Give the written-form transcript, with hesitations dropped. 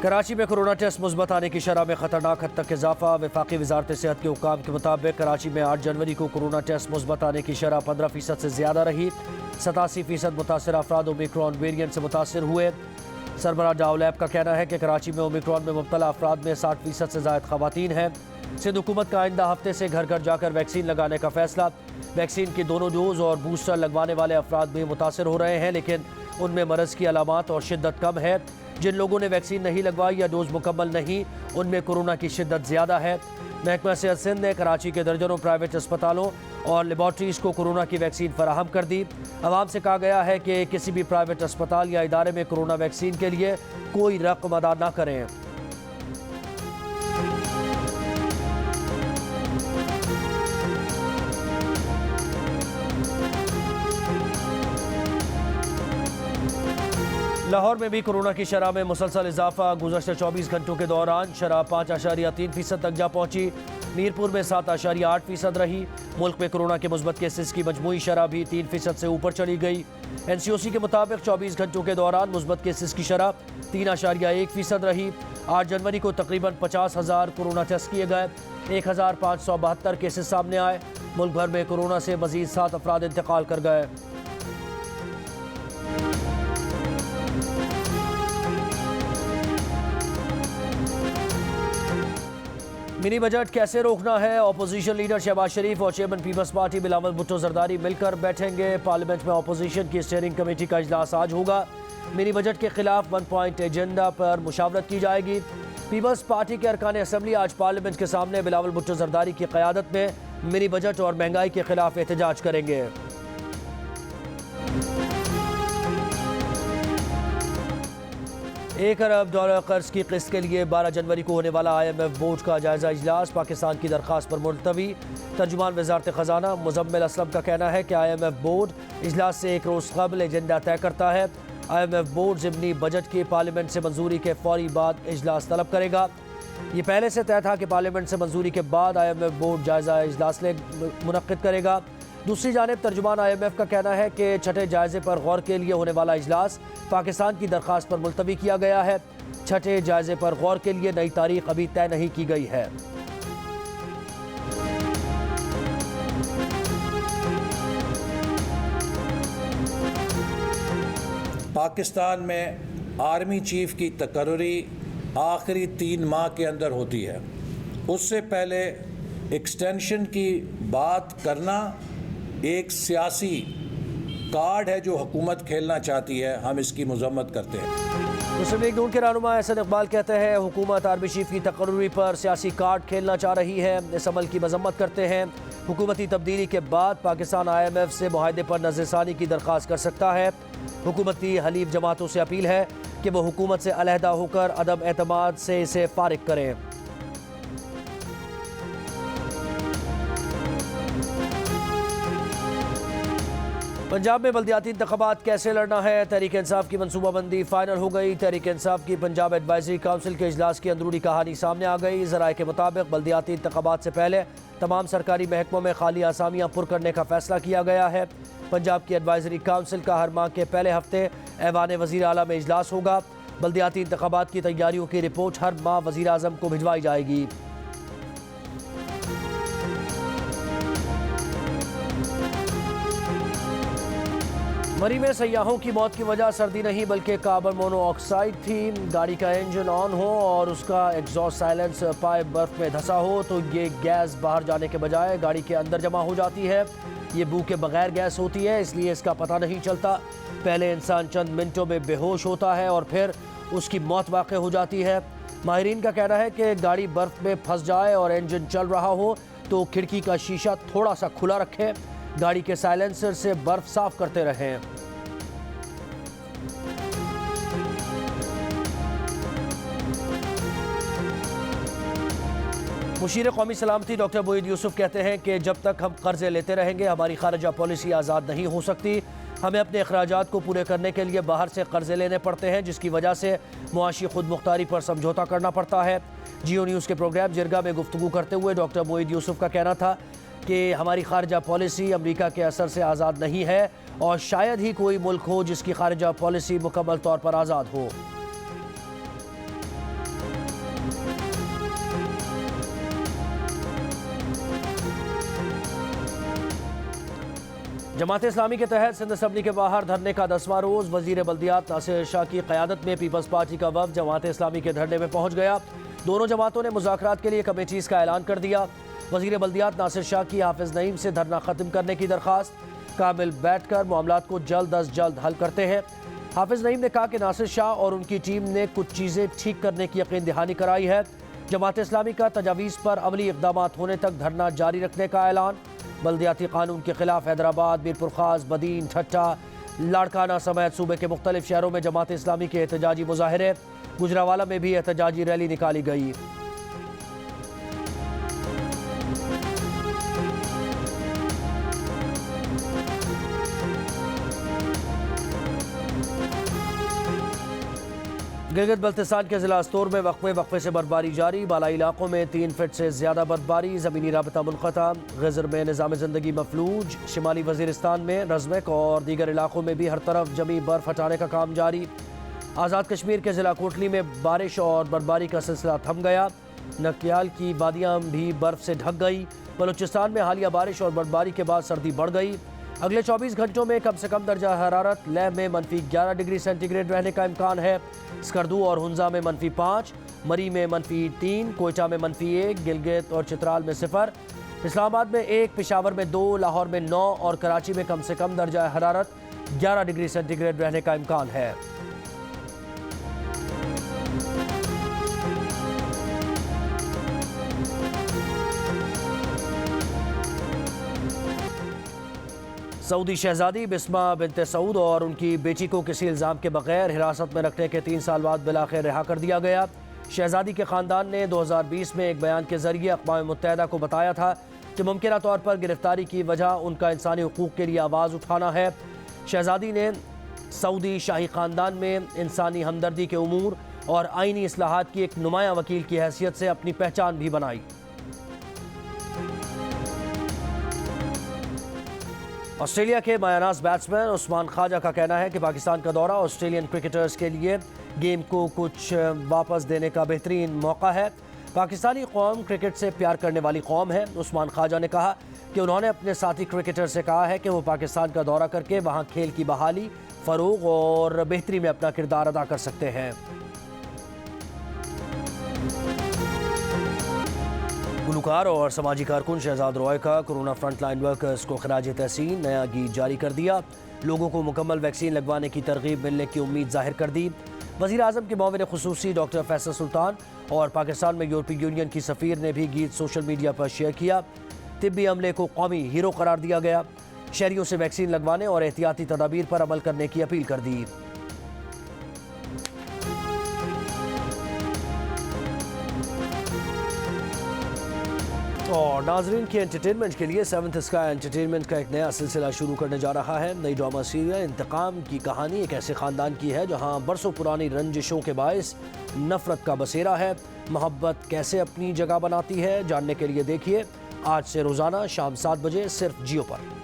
कराची में corona test मुस्बत आने की शरह में खतरनाक हद तक इजाफा। वफाकी वजारत सेहत के हुक्काम के मुताबिक कराची में 8 जनवरी को कोरोना टेस्ट मुस्बत आने की शरह 15% से ज़्यादा रही। 87% मुतासर अफराद ओमिक्रॉन वेरिएंट से मुतासर हुए। सरबराह डाउलैब का कहना है कि कराची में ओमिक्रॉन में मुब्तला अफराद में 60% से ज़ायद ख़वातीन हैं। सिंध हुकूमत का आइंदा हफ्ते से घर घर जाकर वैक्सीन लगाने का फैसला। वैक्सीन की दोनों डोज और बूस्टर लगवाने वाले अफराद भी मुतासर हो रहे हैं, लेकिन उनमें मरज़ की अलामात और शिद्दत कम है। जिन लोगों ने वैक्सीन नहीं लगवाई या डोज मुकम्मल नहीं, उनमें कोरोना की शिद्दत ज़्यादा है। महकमा सेहत सिंध ने कराची के दर्जनों प्राइवेट अस्पतालों और लेबॉर्ट्रीज़ को कोरोना की वैक्सीन फराहम कर दी। अवाम से कहा गया है कि किसी भी प्राइवेट अस्पताल या इदारे में कोरोना वैक्सीन के लिए कोई रकम अदा न करें। लाहौर में भी कोरोना की शरह में मुसलसल इजाफा। गुज़श्ते 24 घंटों के दौरान शरह 5.3% तक जा पहुँची। मीरपुर में 7.8% रही। मुल्क में कोरोना के मुस्बत केसेस की मजमूई शरह भी 3% से ऊपर चली गई। NCOC के मुताबिक 24 घंटों के दौरान मुस्बत केसेस की शरह 3.1% रही। 8 जनवरी को तकरीबन 50,000 कोरोना टेस्ट किए गए। 1,572 केसेस सामने आए। मुल्क भर में कोरोना से मजीद 7 अफराद इंतकाल कर गए। मिनी बजट कैसे रोकना है? अपोजिशन लीडर शहबाज शरीफ और चेयरमैन पीपल्स पार्टी बिलावल भुट्टो जरदारी मिलकर बैठेंगे। पार्लियामेंट में अपोजिशन की स्टीयरिंग कमेटी का इजलास आज होगा। मिनी बजट के खिलाफ 1 पॉइंट एजेंडा पर मुशावरत की जाएगी। पीपल्स पार्टी के अरकान असम्बली आज पार्लियामेंट के सामने बिलावल भुट्टो जरदारी की क़यादत में मिनी बजट और महंगाई के खिलाफ एहतजाज करेंगे। 1 अरब डॉलर कर्ज की किस्त के लिए 12 जनवरी को होने वाला IMF बोर्ड का जायजा इजलास पाकिस्तान की दरख्वास्त पर मुलतवी। तर्जुमान वजारत खजाना मुजम्मिल असलम का कहना है कि IMF बोर्ड इजलास से 1 रोज़ कबल एजेंडा तय करता है। IMF बोर्ड ज़िमनी बजट की पार्लियामेंट से मंजूरी के फौरी बाद इजलास तलब करेगा। ये पहले से तय था कि पार्लियामेंट से मंजूरी के बाद IMF बोर्ड जायजा इजलास मुनक्किद करेगा। दूसरी जानिब तर्जुमान IMF का कहना है कि छठे जायजे पर गौर के लिए होने वाला इजलास पाकिस्तान की दरख्वास्त पर मुलतवी किया गया है। छठे जायजे पर गौर के लिए नई तारीख अभी तय नहीं की गई है। पाकिस्तान में आर्मी चीफ की तकर्री आखिरी 3 माह के अंदर होती है। उससे पहले एक्सटेंशन की बात करना एक सियासी कार्ड है जो हुकूमत खेलना चाहती है। हम इसकी मजम्मत करते हैं। मुस्लिम लीग नून के रहनुमा एहसन इकबाल कहते हैं हुकूमत आर्मी चीफ की तकर्री पर सियासी कार्ड खेलना चाह रही है। इस अमल की मजम्मत करते हैं। हुकूमती तब्दीली के बाद पाकिस्तान IMF से मुआहदे पर नज़रसानी की दरख्वास्त कर सकता है। हुकूमती हलीफ जमातों से अपील है कि वह हुकूमत से अलहदा होकर अदम एतमाद से इसे फारिग करें। पंजाब में बल्दियाती इंतखाबात कैसे लड़ना है? तहरीक इंसाफ की मनसूबाबंदी फाइनल हो गई। तहरीक इंसाफ की पंजाब एडवाइजरी काउंसिल के इजलास की अंदरूनी कहानी सामने आ गई। ज़राए के मुताबिक बल्दियाती इंतखाबात से पहले तमाम सरकारी महकमों में खाली आसामियाँ पुर करने का फैसला किया गया है। पंजाब की एडवाइजरी काउंसिल का हर माह के पहले हफ्ते ऐवान वज़ीर आला में इजलास होगा। बल्दियाती इंतखाबात की तैयारियों की रिपोर्ट हर माह वज़ीर आज़म को भिजवाई जाएगी। मरी में सयाहों की मौत की वजह सर्दी नहीं बल्कि कार्बन मोनोऑक्साइड थी। गाड़ी का इंजन ऑन हो और उसका एग्जॉस्ट साइलेंस पाइप बर्फ में धंसा हो तो ये गैस बाहर जाने के बजाय गाड़ी के अंदर जमा हो जाती है। ये बू के बगैर गैस होती है, इसलिए इसका पता नहीं चलता। पहले इंसान चंद मिनटों में बेहोश होता है और फिर उसकी मौत वाक़ हो जाती है। माहिरीन का कहना है कि गाड़ी बर्फ में फंस जाए और इंजन चल रहा हो तो खिड़की का शीशा थोड़ा सा खुला रखें। गाड़ी के साइलेंसर से बर्फ साफ करते रहें। मुशीर कौमी सलामती डॉक्टर मोईद यूसुफ कहते हैं कि जब तक हम कर्जे लेते रहेंगे हमारी खारजा पॉलिसी आज़ाद नहीं हो सकती। हमें अपने अखराजात को पूरे करने के लिए बाहर से कर्जे लेने पड़ते हैं, जिसकी वजह से मुआशी खुद मुख्तारी पर समझौता करना पड़ता है। जियो न्यूज़ के प्रोग्राम जिरगा में गुफ्तगू करते हुए डॉक्टर मोईद यूसुफ का कहना था कि हमारी खारजा पॉलिसी अमरीका के असर से आज़ाद नहीं है और शायद ही कोई मुल्क हो जिसकी खारजा पॉलिसी मुकम्मल तौर पर आज़ाद हो। जमात इस्लामी के तहत सिंध असम्बली के बाहर धरने का 10वां रोज वजीर बल्दियात नासिर शाह की क़यादत में पीपल्स पार्टी का वफ़द जमात इस्लामी के धरने में पहुंच गया। दोनों जमातों ने मुज़ाकरात के लिए कमेटीज़ का ऐलान कर दिया। वजीर बल्दियात नासिर शाह की हाफिज़ नईम से धरना ख़त्म करने की दरख्वास्त, काबिल बैठ कर मामलात को जल्द अज जल्द हल करते हैं। हाफिज़ नईम ने कहा कि नासिर शाह और उनकी टीम ने कुछ चीज़ें ठीक करने की यकीन दहानी कराई है। जमात इस्लामी का तजावीज़ पर अमली इक़दाम होने तक धरना जारी रखने का ऐलान। बल्दियाती कानून के खिलाफ हैदराबाद, मीरपुर खास, बदीन, ठट्टा, लाड़काना समेत सूबे के मुख्तलिफ शहरों में जमात इस्लामी के एहतजाजी मुजाहरे। गुजरावाला में भी एहतजाजी रैली निकाली गई। गिलगित बल्तिस्तान के जिला अस्तोर में वक्फे से बर्फबारी जारी। बालाई इलाकों में 3 फीट से ज़्यादा बर्फबारी। ज़मीनी राबता मुनक़ता। गज़र में निज़ाम ज़िंदगी मफलूज। शिमाली वज़ीरिस्तान में रज़मक और दीगर इलाकों में भी हर तरफ जमी बर्फ़ हटाने का काम जारी। आज़ाद कश्मीर के ज़िला कोटली में बारिश और बर्फबारी का सिलसिला थम गया। नकियाल की वादियाँ भी बर्फ़ से ढक गई। बलूचिस्तान में हालिया बारिश और बर्फबारी के बाद सर्दी बढ़ गई। अगले 24 घंटों में कम से कम दर्जा हरारत लेह में -11 डिग्री सेंटीग्रेड रहने का इम्कान है। स्कर्दू और हुंजा में -5, मरी में -3, कोयटा में -1, गिलगित और चित्राल में 0, इस्लामाबाद में 1, पेशावर में 2, लाहौर में 9 और कराची में कम से कम दर्जा हरारत 11 डिग्री सेंटीग्रेड रहने का इम्कान है। सऊदी शहजादी बिस्मा बिनते सऊद और उनकी बेटी को किसी इल्ज़ाम के बगैर हिरासत में रखने के 3 साल बाद बिलाखिर रिहा कर दिया गया। शहजादी के ख़ानदान ने 2020 में एक बयान के ज़रिए अक़वाम मुत्तहिदा को बताया था कि मुमकिन तौर पर गिरफ्तारी की वजह उनका इंसानी हुकूक़ के लिए आवाज़ उठाना है। शहजादी ने सऊदी शाही ख़ानदान में इंसानी हमदर्दी के उमूर और आइनी इस्लाहात की एक नुमायाँ वकील की हैसियत से अपनी पहचान भी बनाई। ऑस्ट्रेलिया के मायानाज़ बैट्समैन उस्मान ख्वाजा का कहना है कि पाकिस्तान का दौरा ऑस्ट्रेलियन क्रिकेटर्स के लिए गेम को कुछ वापस देने का बेहतरीन मौका है। पाकिस्तानी कौम क्रिकेट से प्यार करने वाली कौम है। उस्मान ख्वाजा ने कहा कि उन्होंने अपने साथी क्रिकेटर से कहा है कि वो पाकिस्तान का दौरा करके वहाँ खेल की बहाली, फ़रोग़ और बेहतरी में अपना किरदार अदा कर सकते हैं। गुलकार और समाजी कारकुन शहजाद रॉय का कोरोना फ्रंटलाइन वर्कर्स को खराज तहसीन नया गीत जारी कर दिया। लोगों को मुकम्मल वैक्सीन लगवाने की तरगीब मिलने की उम्मीद जाहिर कर दी। वज़ीर आज़म के मुआविन खुसूसी डॉक्टर फैसल सुल्तान और पाकिस्तान में यूरोपीय यूनियन की सफ़ीर ने भी गीत सोशल मीडिया पर शेयर किया। तिब्बी अमले को कौमी हीरो करार दिया गया। शहरियों से वैक्सीन लगवाने और एहतियाती तदाबीर पर अमल करने की अपील कर दी। और नाजरीन के एंटरटेनमेंट के लिए 7th स्काई एंटरटेनमेंट का एक नया सिलसिला शुरू करने जा रहा है। नई ड्रामा सीरियल इंतकाम की कहानी एक ऐसे ख़ानदान की है जहां बरसों पुरानी रंजिशों के बायस नफ़रत का बसेरा है। मोहब्बत कैसे अपनी जगह बनाती है, जानने के लिए देखिए आज से रोज़ाना शाम 7 बजे सिर्फ जियो पर।